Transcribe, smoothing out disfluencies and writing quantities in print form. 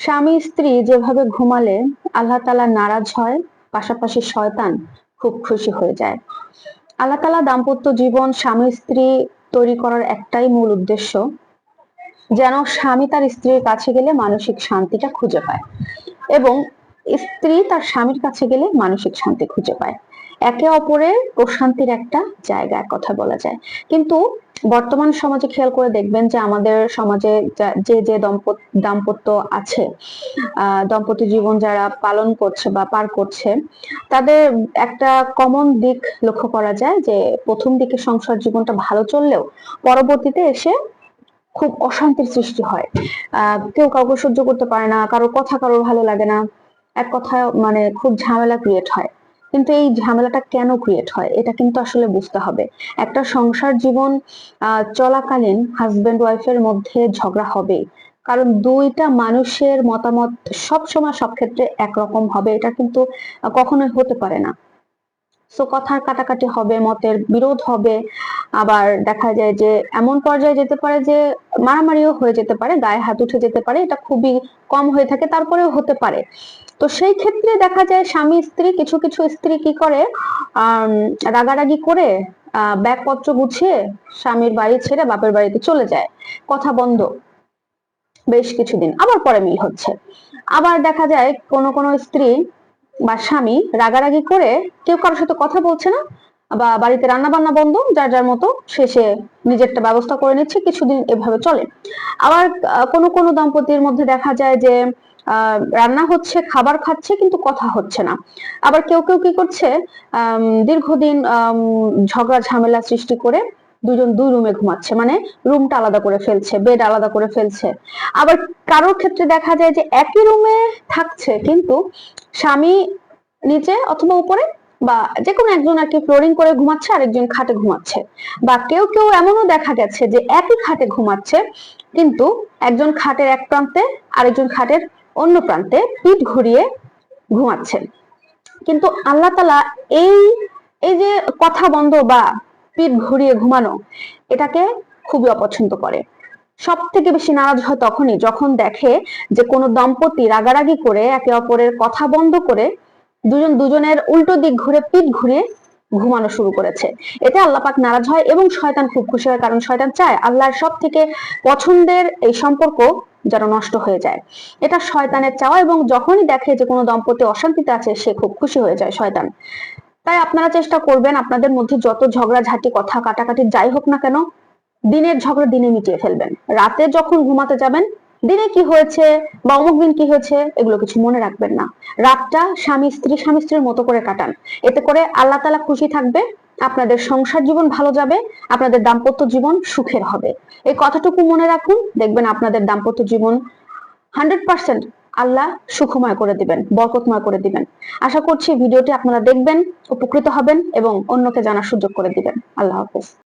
স্বামী স্ত্রী যেভাবে ঘুমালে আল্লাহ তাআলা নারাজ হয়, পাশাপাশি শয়তান খুব খুশি হয়ে যায়। আল্লাহ তাআলা দাম্পত্য জীবন স্বামী স্ত্রী তৈরি করার একটাই মূল উদ্দেশ্য, যেন স্বামী তার স্ত্রীর কাছে গেলে মানসিক শান্তিটা খুঁজে পায় এবং স্ত্রী তার স্বামীর কাছে গেলে মানসিক শান্তি খুঁজে পায়। একে অপরের প্রশান্তির একটা জায়গার কথা বলা যায়। কিন্তু বর্তমান সমাজে খেয়াল করে দেখবেন যে আমাদের সমাজে যে দাম্পত্য আছে, দম্পতি জীবন যারা পালন করছে বা পার করছে, তাদের একটা কমন দিক লক্ষ্য করা যায় যে প্রথম দিকে সংসার জীবনটা ভালো চললেও পরবর্তীতে এসে খুব অশান্তির সৃষ্টি হয়। কেউ কাউকে সহ্য করতে পারে না, কারোর কথা কারোর ভালো লাগে না, এক কথায় মানে খুব ঝামেলা ক্রিয়েট হয়। কিন্তু এই ঝামেলাটা কেন ক্রিয়েট হয় এটা কিন্তু আসলে বুঝতে হবে। একটা সংসার জীবন চলাকালীন হাজবেন্ড ওয়াইফের মধ্যে ঝগড়া হবে, কারণ দুইটা মানুষের মতামত সব সময় সব ক্ষেত্রে একরকম হবে এটা কিন্তু কখনোই হতে পারে না। সো কথার কাটাকাটি হবে, মতের বিরোধ হবে, আবার দেখা যায় যে এমন পর্যায়ে যেতে পারে যে মারামারিও হয়ে যেতে পারে, গায়ে হাত উঠে যেতে পারে। এটা খুবই কম হয়ে থাকে, তারপরেও হতে পারে। তো সেই ক্ষেত্রে দেখা যায় স্বামী স্ত্রী, কিছু কিছু স্ত্রী কি করে, রাগারাগি করে ব্যাগপত্র গুছিয়ে স্বামীর বাড়ি ছেড়ে বাপের বাড়িতে চলে যায়, কথা বন্ধ বেশ কিছুদিন, আবার পরে মিল হচ্ছে। আবার দেখা যায় কোন কোন স্ত্রী বা স্বামী রাগারাগি করে কেউ কারোর সাথে কথা বলছে না, বা বাড়িতে রান্না বান্না বন্ধ, যার যার মতো শেষে নিজেরটা ব্যবস্থা করে নিচ্ছে, কিছুদিন এভাবে চলে। আবার কোন কোন দম্পতির মধ্যে দেখা যায় যে রান্না হচ্ছে, খাবার খাচ্ছে, কিন্তু কথা হচ্ছে না। আবার কেউ কেউ কি করছে, দীর্ঘদিন ঝগড়া ঝামেলা সৃষ্টি করে দুজন দুই রুমে ঘুমাচ্ছে, মানে রুমটা আলাদা করে ফেলছে, বেড আলাদা করে ফেলছে। আবার কারোর ক্ষেত্রে দেখা যায় যে একই রুমে থাকছে, কিন্তু স্বামী নিচে অথবা উপরে বা যে কোনো একজন আর কি ফ্লোরিং করে ঘুমাচ্ছে, আরেকজন খাটে ঘুমাচ্ছে। বা কেউ কেউ এমনও দেখা গেছে যে একই খাটে ঘুমাচ্ছে, কিন্তু একজন খাটের এক প্রান্তে আরেকজন খাটের অন্য প্রান্তে পিঠ ঘুরিয়ে ঘুমাচ্ছে। কিন্তু আল্লাহ তাআলা এই এই যে কথা বন্ধ বা পিঠ ঘুরিয়ে ঘুমানো, এটাকে খুবই অপছন্দ করে। সব থেকে বেশি নারাজ হয় তখনই যখন দেখে যে কোনো দম্পতি রাগারাগি করে একে অপরের কথা বন্ধ করে দুজন দুজনের উল্টো দিক ঘুরে পিঠ ঘুরিয়ে ঘুমানো শুরু করেছে। এতে আল্লাহ পাক নারাজ হয় এবং শয়তান খুব খুশি হয়, কারণ শয়তান চায় আল্লাহর সব থেকে পছন্দের এই সম্পর্ক যেন নষ্ট হয়ে যায়। এটা শয়তানের চাওয়া, এবং যখনই দেখে যে কোনো দম্পতি অশান্তিতে আছে সে খুব খুশি হয়ে যায় শয়তান। তাই আপনারা চেষ্টা করবেন আপনাদের মধ্যে যত ঝগড়াঝাটি কথা কাটাকাটি যাই হোক না কেন, দিনের ঝগড়া দিনে মিটিয়ে ফেলবেন। রাতে যখন ঘুমাতে যাবেন দিনে কি হয়েছে বা অমুক দিন কি হয়েছে এগুলো কিছু মনে রাখবেন না। রাতটা স্বামী স্ত্রীর মতো করে কাটান। এতে করে আল্লাহ তাআলা খুশি থাকবে, আপনাদের সংসার জীবন ভালো যাবে, আপনাদের দাম্পত্য জীবন সুখের হবে। এই কথাটুকু মনে রাখুন, দেখবেন আপনাদের দাম্পত্য জীবন 100% আল্লাহ সুখময় করে দিবেন, বরকতময় করে দিবেন। আশা করছি ভিডিওটি আপনারা দেখবেন, উপকৃত হবেন এবং অন্যকে জানার সুযোগ করে দিবেন। আল্লাহ হাফেজ।